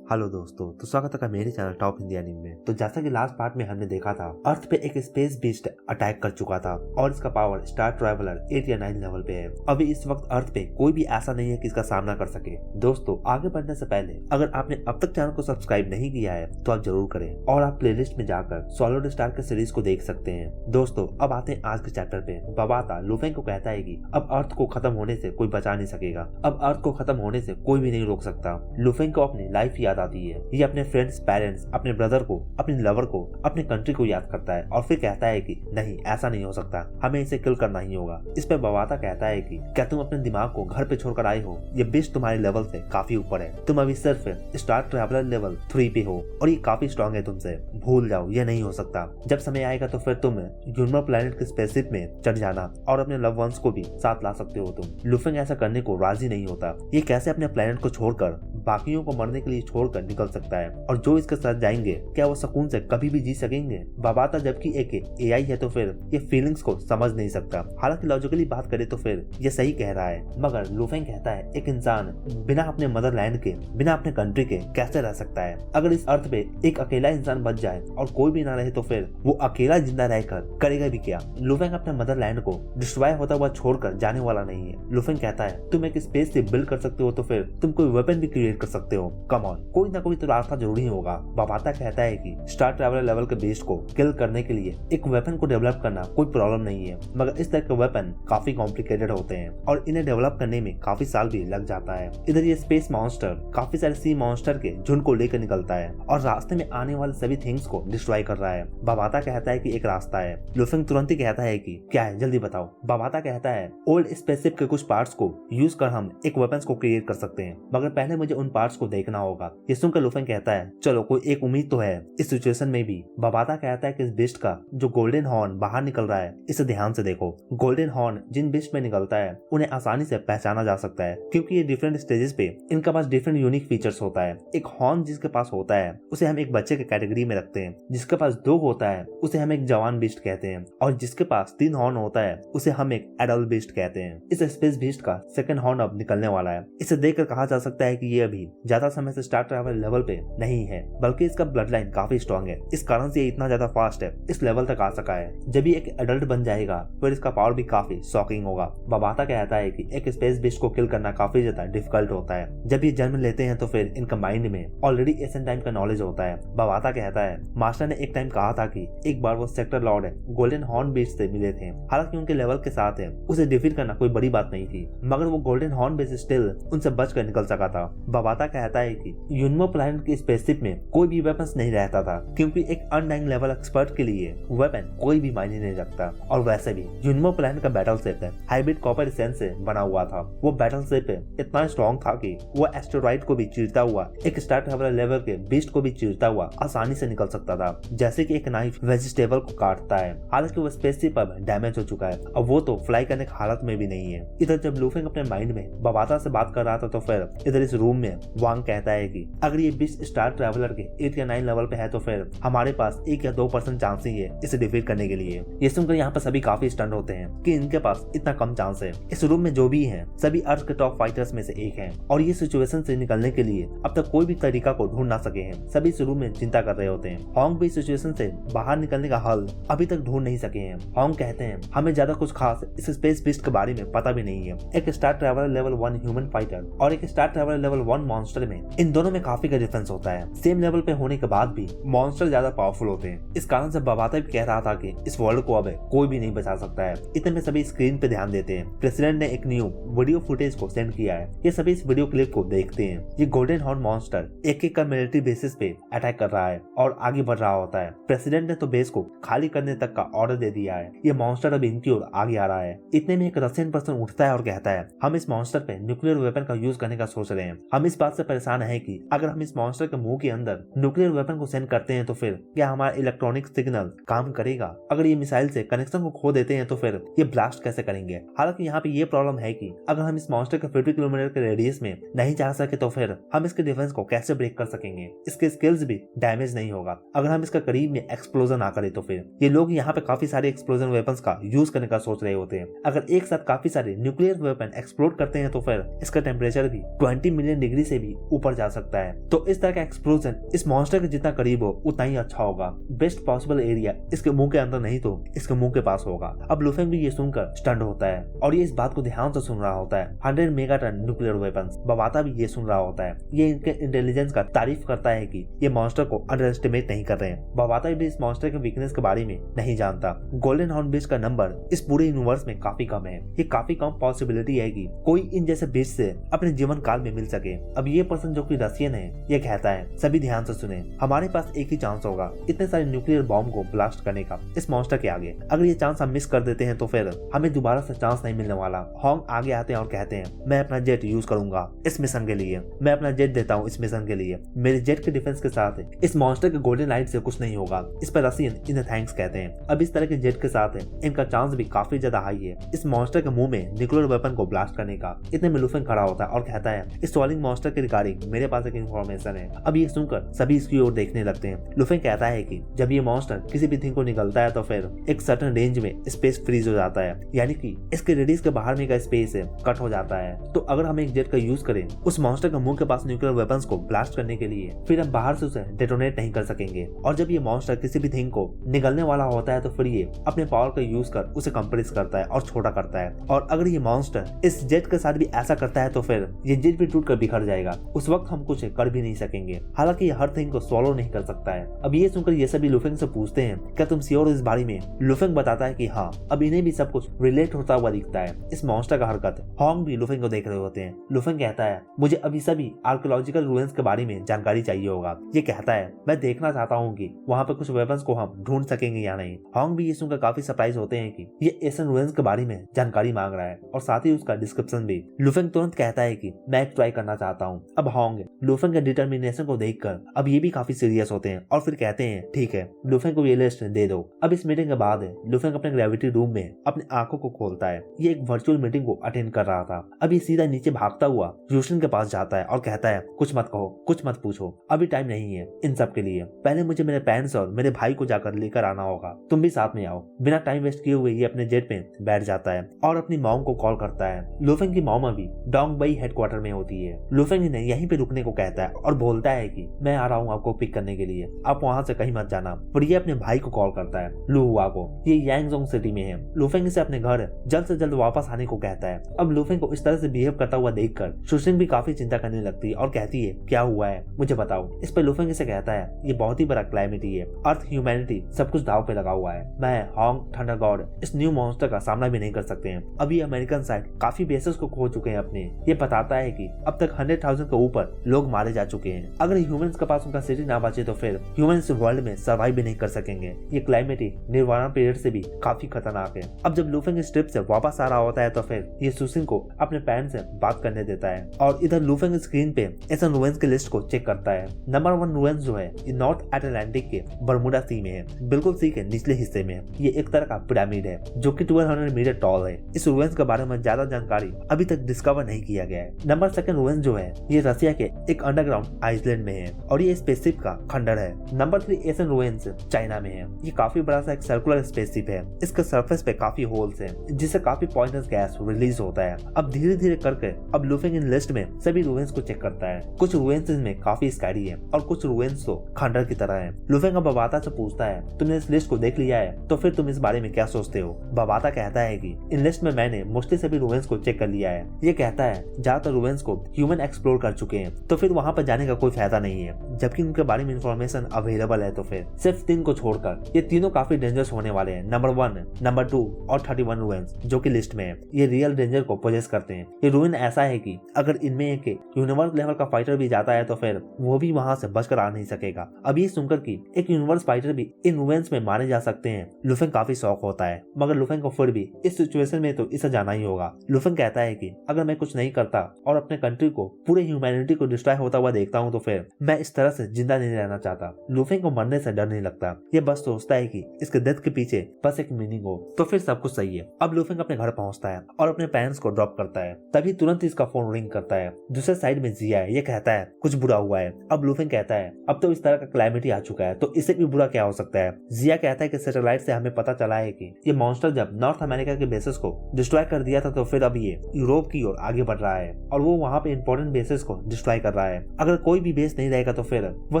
Hello दोस्तों, तो स्वागत है मेरे चैनल टॉप हिंदी एनीमे में। तो जैसा कि लास्ट पार्ट में हमने देखा था, अर्थ पे एक स्पेस बीस्ट अटैक कर चुका था और इसका पावर स्टार ट्रैवलर 8 या 9 लेवल पे है। अभी इस वक्त अर्थ पे कोई भी ऐसा नहीं है कि इसका सामना कर सके। दोस्तों, आगे बढ़ने से पहले अगर आपने अब तक चैनल को सब्सक्राइब नहीं किया है तो आप जरूर करें और आप प्लेलिस्ट में जाकर सॉलिड स्टार के सीरीज को देख सकते हैं। दोस्तों, अब आते हैं आज के चैप्टर पे। बबाता लुफेंग को कहता है कि अब अर्थ को खत्म होने से कोई बचा नहीं सकेगा। अब अर्थ को खत्म होने से कोई भी नहीं रोक सकता। लुफेंग को अपनी लाइफ याद आती है। ये अपने फ्रेंड्स, पेरेंट्स, अपने ब्रदर को, अपने लवर को, अपने कंट्री को याद करता है और फिर कहता है कि नहीं, ऐसा नहीं हो सकता, हमें इसे किल करना ही होगा। इस पे बबाता कहता है कि क्या तुम अपने दिमाग को घर पे छोड़कर आए हो? ये बिस्ट तुम्हारे लेवल से काफी ऊपर है। तुम अभी सिर्फ स्टार ट्रैवलर लेवल 3 पे हो और ये काफी स्ट्रॉन्ग है तुमसे। भूल जाओ, ये नहीं हो सकता। जब समय आएगा तो फिर तुम ह्यूमन प्लैनेट के स्पेसशिप में चढ़ जाना और अपने लव वंस को भी साथ ला सकते हो तुम। लुफेंग ऐसा करने को राजी नहीं होता। ये कैसे अपने प्लैनेट को छोड़कर बाकियों को मरने के लिए छोड़कर निकल सकता है? और जो इसके साथ जाएंगे क्या वो सुकून से कभी भी जी सकेंगे? बबाता जबकि एक एआई है तो फिर ये फीलिंग्स को समझ नहीं सकता। हालांकि लॉजिकली बात करे तो फिर ये सही कह रहा है, मगर लुफेंग कहता है एक इंसान बिना अपने मदरलैंड के, बिना अपने कंट्री के कैसे रह सकता है? अगर इस अर्थ पे एक अकेला इंसान बच जाए और कोई भी ना रहे तो फिर वो अकेला जिंदा रहकर करेगा भी क्या? लुफेंग अपने मदरलैंड को डिस्ट्रॉय होता हुआ छोड़कर जाने वाला नहीं है। लुफेंग कहता है तुम एक स्पेस से बिल्ड कर सकते हो तो फिर तुम कोई वेपन भी क्रिएट कर सकते हो। कम ऑन, कोई ना कोई तो रास्ता जरूरी होगा। बबाता कहता है कि स्टार ट्रैवलर लेवल के बेस्ट को किल करने के लिए एक वेपन को डेवलप करना कोई प्रॉब्लम नहीं है, मगर इस तरह के वेपन काफी कॉम्प्लिकेटेड होते हैं और इन्हें डेवलप करने में काफी साल भी लग जाता है। इधर ये स्पेस मॉन्स्टर काफी सारे सी मॉन्स्टर के झुंड को लेकर निकलता है और रास्ते में आने वाले सभी थिंग्स को डिस्ट्रॉय कर रहा है। बबाता कहता है कि एक रास्ता है। लुफेंग तुरंत ही कहता है कि क्या है, जल्दी बताओ। बबाता कहता है ओल्ड स्पेसशिप के कुछ पार्ट्स को यूज कर हम एक वेपन्स को क्रिएट कर सकते हैं, मगर पहले मुझे उन पार्ट्स को देखना होगा। ये सुनकर लुफेंग कहता है चलो, कोई एक उम्मीद तो है इस सिचुएशन में भी। बबाता कहता है कि इस बिस्ट का जो गोल्डन हॉर्न बाहर निकल रहा है, इसे ध्यान से देखो। गोल्डन हॉर्न जिन बिस्ट में निकलता है उन्हें आसानी से पहचाना जा सकता है, क्योंकि ये डिफरेंट स्टेजेस पे इनका पास डिफरेंट यूनिक फीचर्स होता है। एक हॉर्न जिसके पास होता है उसे हम एक बच्चे के कैटेगरी में रखते हैं, जिसके पास 2 होता है उसे हम एक जवान बिस्ट कहते हैं, और जिसके पास 3 हॉर्न होता है उसे हम एक एडल्ट बिस्ट कहते हैं। इस स्पेस बिस्ट का सेकंड हॉर्न अब निकलने वाला है। इसे देखकर कहा जा सकता है कि ये अभी ज्यादा समय से स्टार ट्रैवलर लेवल पे नहीं है, बल्कि इसका ब्लड लाइन काफी स्ट्रॉन्ग है। इस कारण से ये इतना ज्यादा फास्ट है, इस लेवल तक आ सका है। जब ये एक एडल्ट बन जाएगा फिर इसका पावर भी काफी शॉकिंग होगा। बबाता कहता है कि एक स्पेस बिस्ट को किल करना काफी ज्यादा डिफिकल्ट होता है। जब ये जन्म लेते हैं तो फिर इनका माइंड में ऑलरेडी एशियन टाइम का नॉलेज होता है। बबाता कहता है मास्टर ने एक टाइम कहा था कि एक बार वो sector lord golden horn beast से मिले थे। हालांकि उनके लेवल के साथ है उसे डिफीट करना कोई बड़ी बात नहीं थी, मगर वो गोल्डन हॉर्न बिस्ट स्टिल उनसे बचकर निकल सका था। बबाता कहता है कि यूनिमो प्लैनेट की स्पेसशिप में कोई भी वेपन्स नहीं रहता था, क्योंकि एक अनडाइंग लेवल एक्सपर्ट के लिए वेपन कोई भी मायने नहीं रखता। और वैसे भी यूनिमो प्लैनेट का battle ship hybrid copper sense से बना हुआ था। वो बैटल शिप इतना स्ट्रॉन्ग था कि वो एस्टेरॉइड को भी चीरता हुआ, एक स्टार ट्रैवलर लेवल के बीस्ट को भी चीरता हुआ आसानी से निकल सकता था, जैसे कि एक नाइफ वेजिटेबल को काटता है। हालांकि वो स्पेसशिप अब डैमेज हो चुका है और वो तो फ्लाई करने की हालत में भी नहीं है। इधर जब लुफेंग अपने माइंड में बबाता से बात कर रहा था तो फिर इधर इस रूम में वांग कहता है कि अगर ये बिस्ट स्टार ट्रैवलर के 8 या 9 लेवल पे है तो फिर हमारे पास 1 या 2% चांस ही है इसे डिफीट करने के लिए। ये सुनकर यहाँ पर सभी काफी स्टंट होते हैं कि इनके पास इतना कम चांस है। इस रूम में जो भी हैं सभी अर्थ के टॉप फाइटर्स में से एक हैं और ये सिचुएशन से निकलने के लिए अब तक कोई भी तरीका को ढूंढ ना सके हैं। सभी इस रूम में चिंता कर रहे होते हैं। हॉन्ग भी सिचुएशन से बाहर निकलने का हल अभी तक ढूंढ नहीं सके हैं। हॉन्ग कहते हैं हमें ज्यादा कुछ खास इस स्पेस बिस्ट के बारे में पता भी नहीं है। एक star traveller level 1 human fighter और एक स्टार ट्रैवलर लेवल 1 मॉन्स्टर में इन दोनों में काफी का डिफरेंस होता है। सेम लेवल पे होने के बाद भी मॉन्स्टर ज्यादा पावरफुल होते हैं। इस कारण से बबाता भी कह रहा था कि इस वर्ल्ड को अब कोई भी नहीं बचा सकता है। इतने में सभी स्क्रीन पे ध्यान देते हैं। प्रेसिडेंट ने एक न्यू वीडियो फुटेज को सेंड किया है। ये सभी इस वीडियो क्लिप को देखते हैं। ये गोल्डन हॉर्न मॉन्स्टर एक का मिलिट्री बेसिस पे अटैक कर रहा है और आगे बढ़ रहा होता है। प्रेसिडेंट ने तो बेस को खाली करने तक का ऑर्डर दे दिया है। ये मॉन्स्टर अब इनकी ओर आगे आ रहा है। इतने में एक रशियन पर्सन उठता है और कहता है हम इस मॉन्स्टर पे न्यूक्लियर वेपन का यूज करने का सोच रहे हैं। हम इस बात से परेशान है कि अगर हम इस मॉन्स्टर के मुंह के अंदर न्यूक्लियर वेपन को सेंड करते हैं तो फिर क्या हमारा इलेक्ट्रॉनिक सिग्नल काम करेगा? अगर ये मिसाइल से कनेक्शन को खो देते हैं तो फिर ये ब्लास्ट कैसे करेंगे? हालांकि यहाँ पे ये प्रॉब्लम है कि अगर हम इस मॉन्स्टर के 50 किलोमीटर के रेडियस में नहीं जा सके तो फिर हम इसके डिफेंस को कैसे ब्रेक कर सकेंगे? इसके स्किल्स भी डैमेज नहीं होगा अगर हम इसका करीब में एक्सप्लोजन ना करें तो फिर ये लोग यहाँ पे काफी सारे एक्सप्लोजन वेपन्स का यूज करने का सोच रहे होते हैं। अगर एक साथ काफी सारे न्यूक्लियर वेपन एक्सप्लोड करते हैं तो फिर इसका टेम्परेचर भी 20 मिलियन डिग्री डिग्री से भी ऊपर जा सकता है। तो इस तरह का एक्सप्लोजन इस मॉन्स्टर के जितना करीब हो उतना ही अच्छा होगा। बेस्ट पॉसिबल एरिया इसके मुंह के अंदर नहीं तो इसके मुंह के पास होगा। अब लुफेंग भी ये सुनकर स्टंट होता है और ये इस बात को ध्यान से सुन रहा होता है। 100 मेगाटन न्यूक्लियर वेपन्स। बवाता भी ये सुन रहा होता है। ये इनके इंटेलिजेंस का तारीफ करता है कि ये मॉन्स्टर को अंडर एस्टिमेट नहीं कर रहे हैं। बवाता भी इस मॉन्स्टर के वीकनेस के बारे में नहीं जानता। गोल्डन हॉर्न बीस्ट का नंबर इस पूरे यूनिवर्स में काफी कम है। ये काफी कम पॉसिबिलिटी है कि कोई इन जैसे बीस्ट से अपने जीवन काल में मिल सके। अब ये पर्सन जो कि रशियन है ये कहता है, सभी ध्यान से सुने, हमारे पास एक ही चांस होगा इतने सारे न्यूक्लियर बॉम्ब को ब्लास्ट करने का इस मॉन्स्टर के आगे। अगर ये चांस हम मिस कर देते हैं तो फिर हमें दोबारा से चांस नहीं मिलने वाला। होंग आगे आते हैं और कहते हैं, मैं अपना जेट यूज करूंगा इस मिशन के लिए। मैं अपना जेट देता हूँ इस मिशन के लिए। मेरे जेट के डिफेंस के साथ इस मॉन्स्टर के गोल्डन लाइट से कुछ नहीं होगा। इस पर रशियन इन्हें थैंक्स कहते हैं। अब इस तरह के जेट के साथ इनका चांस भी काफी ज्यादा हाई है इस मॉन्स्टर के मुंह में न्यूक्लियर वेपन को ब्लास्ट करने का। इतने में लुफेंग खड़ा होता है और कहता है, इस सॉलिंग मॉन्स्टर के रिगार्डिंग मेरे पास एक इन्फॉर्मेशन है। अब ये सुनकर सभी इसकी ओर देखने लगते हैं। लुफेंग कहता है कि जब ये मॉन्स्टर किसी भी थिंग को निकलता है तो फिर एक सर्टेन रेंज में स्पेस फ्रीज हो जाता है, यानी कि इसके रेडियस के बाहर में का स्पेस कट हो जाता है। तो अगर हम एक जेट का यूज करें उस मॉन्स्टर के मुंह के पास न्यूक्लियर वेपन्स को ब्लास्ट करने के लिए, फिर हम बाहर से उसे डेटोनेट नहीं कर सकेंगे। और जब ये मॉन्स्टर किसी भी थिंग को निगलने वाला होता है तो फिर ये अपने पावर का यूज कर उसे कंप्रेस करता है और छोटा करता है। और अगर ये मॉन्स्टर इस जेट के साथ भी ऐसा करता है तो फिर ये जेट भी टूट कर बिखर जाएगा। उस वक्त हम कुछ कर भी नहीं सकेंगे। हालांकि ये हर थिंग को सॉल्व नहीं कर सकता है। अब ये सुनकर ये सभी लुफेंग से पूछते हैं, क्या तुम श्योर हो इस बारे में? लुफेंग बताता है कि हाँ। अब इन्हें भी सब कुछ रिलेट होता हुआ दिखता है इस मॉन्स्टर का हरकत। होंग भी लुफेंग को देख रहे होते हैं। लुफेंग कहता है, मुझे अभी सभी आर्कियोलॉजिकल रूइंस के बारे में जानकारी चाहिए होगा। ये कहता है, मैं देखना चाहता हूँ कि वहाँ पे कुछ वेपन्स को हम ढूंढ सकेंगे या नहीं। होंग भी ये सुनकर काफी सरप्राइज होते हैं कि ये एशियन रूइंस के बारे में जानकारी मांग रहा है और साथ ही उसका डिस्क्रिप्शन भी। लुफेंग तुरंत कहता है कि मैं एक ट्राई करना चाहता हूँ। अब होंग लुफेंग के डिटर्मिनेशन को देखकर अब ये भी काफी सीरियस होते हैं और फिर कहते हैं, ठीक है, लुफेंग को ये लिस्ट दे दो। अब इस मीटिंग के बाद लुफेंग अपने ग्रेविटी रूम में अपनी आंखों को खोलता है। ये एक वर्चुअल मीटिंग को अटेंड कर रहा था। अब ये सीधा नीचे भागता हुआ यूशन के पास जाता है और कहता है, कुछ मत कहो, कुछ मत पूछो, अभी टाइम नहीं है इन सब के लिए। पहले मुझे मेरे पेरेंट्स और मेरे भाई को जाकर लेकर आना होगा। तुम भी साथ में आओ। बिना टाइम वेस्ट किए हुए ये अपने जेट में बैठ जाता है और अपनी मॉम को कॉल करता है। लुफेंग की मॉम अभी डोंगबई हेडक्वार्टर में होती है। लुफेंग इन्हें यहीं पे रुकने को कहता है और बोलता है कि मैं आ रहा हूँ आपको पिक करने के लिए, आप वहाँ से कहीं मत जाना। पर ये अपने भाई को कॉल करता है, लुहुआ को। ये यांगजोंग सिटी में है। लुफेंग इसे अपने घर जल्द से जल्द वापस आने को कहता है। अब लुफेंग को इस तरह से बिहेव करता हुआ देखकर शुशिंग भी काफी चिंता करने लगती है और कहती है, क्या हुआ है मुझे बताओ। इस पर लुफेंग इसे कहता है, ये बहुत ही बड़ा क्लाइमेटी है, अर्थ ह्यूमैनिटी सब कुछ दाव पे लगा हुआ है। मैं होंग थंडर गॉड इस न्यू मॉन्स्टर का सामना भी नहीं कर सकते हैं। अभी अमेरिकन साइड काफी बेसेस को खो चुके हैं अपने। ये बताता है कि अब तक 100,000 के ऊपर लोग मारे जा चुके हैं। अगर ह्यूमंस के पास उनका सिटी ना बचे तो फिर ह्यूमंस वर्ल्ड में सर्वाइव भी नहीं कर सकेंगे। ये क्लाइमेटी निर्वाणा पीरियड से भी काफी खतरनाक है। अब जब लुफेंग इस ट्रिप से वापस आ रहा होता है तो फिर ये सुशिन को अपने पैन से बात करने देता है और इधर लुफेंग स्क्रीन पे एशियन रूइंस की लिस्ट को चेक करता है। नंबर 1 रूइंस जो है ये नॉर्थ अटलांटिक के बरमुडा सी में है, बिल्कुल सी के निचले हिस्से में है। ये एक तरह का पिरामिड है जो कि 1200 मीटर टॉल है। इस रूइंस के बारे में ज्यादा जानकारी अभी तक डिस्कवर नहीं किया गया है। नंबर 2 रूइंस जो है ये रसिया के एक अंडरग्राउंड आइसलैंड में है और ये स्पेसशिप का खंडर है। नंबर 3 एशियन रूइंस चाइना में है। ये काफी बड़ा सा एक सर्कुलर स्पेसशिप है। इसके सरफेस पे काफी होल्स हैं जिससे काफी पॉइजनस गैस रिलीज होता है। अब धीरे धीरे करके अब लुफेंग इन लिस्ट में सभी रूइंस को चेक करता है। कुछ रूइंस में काफी स्काइरी है और कुछ रूइंस तो खंडर की तरह है। लुफेंग अब बबाता से पूछता है, तुमने इस लिस्ट को देख लिया है तो फिर तुम इस बारे में क्या सोचते हो? बबाता कहता है कि इन लिस्ट में मैंने मोस्टली सभी रूइंस को चेक कर लिया है। ये कहता है ज्यादातर रूइंस को ह्यूमन एक्सप्लोर कर चुके हैं तो फिर वहाँ पर जाने का कोई फायदा नहीं है। जबकि उनके बारे में इंफॉर्मेशन अवेलेबल है तो फिर सिर्फ 3 को छोड़कर ये तीनों काफी डेंजरस होने वाले हैं। नंबर 1, नंबर 2 और 31 रूइंस जो कि लिस्ट में है। ये रियल डेंजर को पोजेस करते हैं। ये रूइन ऐसा है कि अगर इनमें एक यूनिवर्स लेवल का फाइटर भी जाता है तो फिर वो भी वहाँ से बचकर आ नहीं सकेगा। अब ये सुनकर कि एक यूनिवर्स फाइटर भी इन रूइंस में मारे जा सकते हैं, लुफेंग काफी शौक होता है। मगर लुफेंग को फिर भी इस सिचुएशन में तो इसे जाना ही होगा। लुफेंग कहता है कि अगर मैं कुछ नहीं करता और अपने कंट्री को, पूरे ह्यूमैनिटी को डिस्ट्रॉय होता हुआ देखता हूँ तो फिर मैं इस तरह से जिंदा नहीं रहना चाहता। लुफेंग को मरने से डर नहीं लगता। ये बस सोचता है कि इसके डेथ के पीछे बस एक मीनिंग हो तो फिर सब कुछ सही है। अब लुफेंग अपने घर पहुंचता है और अपने पेरेंट्स को ड्रॉप करता है। तभी तुरंत इसका फोन रिंग करता है। दूसरे साइड में जिया है। ये कहता है कुछ बुरा हुआ है। अब लुफेंग कहता है अब तो इस तरह का क्लाइमेट आ चुका है तो इससे भी बुरा क्या हो सकता है। जिया कहता है कि सैटेलाइट से हमें पता चला है कि ये मॉन्स्टर जब नॉर्थ अमेरिका के बेसेस को डिस्ट्रॉय कर दिया था तो फिर अब ये यूरोप की ओर आगे बढ़ रहा है और वो वहाँ पे इंपॉर्टेंट इंपॉर्टेंट बेसेस को डिस्ट्रॉय कर रहा है। अगर कोई भी बेस नहीं रहेगा तो फिर वो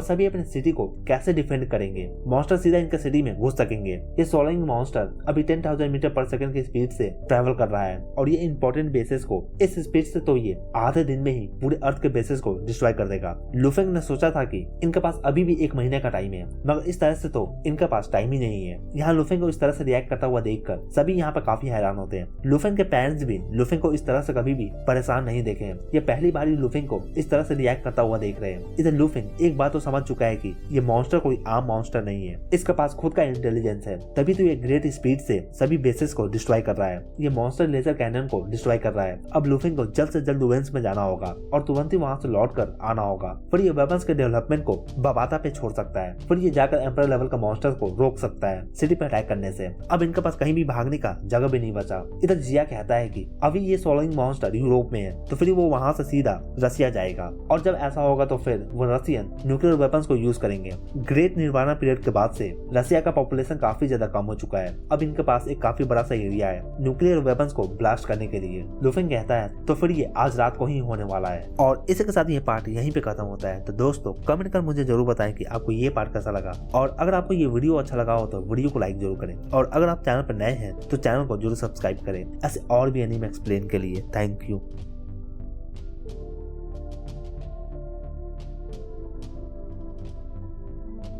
सभी अपने सिटी को कैसे डिफेंड करेंगे। मॉन्स्टर सीधा इनके सिटी में घुस सकेंगे। ये सोलरिंग मॉन्स्टर अभी 10,000 मीटर पर सेकंड की स्पीड से ट्रैवल कर रहा है और ये इंपॉर्टेंट बेसेस को इस स्पीड से तो ये आधे दिन में ही पूरे अर्थ के बेसेस को डिस्ट्रॉय कर देगा। लुफेंग ने सोचा था कि इनके पास अभी भी 1 महीने का टाइम है, मगर इस तरह से तो इनके पास टाइम ही नहीं है। यहाँ लुफेंग को इस तरह से रिएक्ट करता हुआ देखकर सभी यहाँ पर काफी हैरान होते हैं। लुफेंग के पेरेंट्स भी लुफेंग को इस तरह से कभी भी परेशान नहीं देखे हैं। ये पहली बार ही लुफेंग को इस तरह से रिएक्ट करता हुआ देख रहे हैं। इधर लुफेंग एक बात तो समझ चुका है कि ये मॉन्स्टर कोई आम मॉन्स्टर नहीं है, इसके पास खुद का इंटेलिजेंस है, तभी तो ये ग्रेट स्पीड से सभी बेसेस को डिस्ट्रॉय कर रहा है। ये मॉन्स्टर लेजर कैनन को डिस्ट्रॉय कर रहा है। अब लुफेंग को जल्द से जल्द वेंस में जाना होगा और तुरंत ही वहां से लौट कर आना होगा। फिर ये वेपन्स के डेवलपमेंट को बबाता पे छोड़ सकता है। फिर ये जाकर एम्परर लेवल का मॉन्स्टर को रोक सकता है सिटी पे अटैक करने से। अब इनके पास कहीं भी भागने का जगह भी नहीं बचा। इधर जिया कहता है कि अभी ये सोलरिंग मॉन्स्टर यूरोप में है तो फिर वो वहां से सीधा रसिया जाएगा और जब ऐसा होगा तो फिर वो रसियन न्यूक्लियर वेपन्स को यूज करेंगे। ग्रेट निर्वाणा पीरियड के बाद से रसिया का पॉपुलेशन काफी ज्यादा कम हो चुका है। अब इनके पास एक काफी बड़ा सा एरिया है न्यूक्लियर वेपन्स को ब्लास्ट करने के लिए। लुफेंग कहता है तो फिर ये आज रात को ही होने वाला है। और इसी के साथ ये पार्ट यहीं पे खत्म होता है। तो दोस्तों कमेंट कर मुझे जरूर बताएं कि आपको ये पार्ट कैसा लगा और अगर आपको ये वीडियो अच्छा लगा हो तो वीडियो को लाइक जरूर करें और अगर आप चैनल पर नए हैं तो चैनल को जरूर सब्सक्राइब करें ऐसे और भी एनीमे एक्सप्लेन के लिए। Thank you.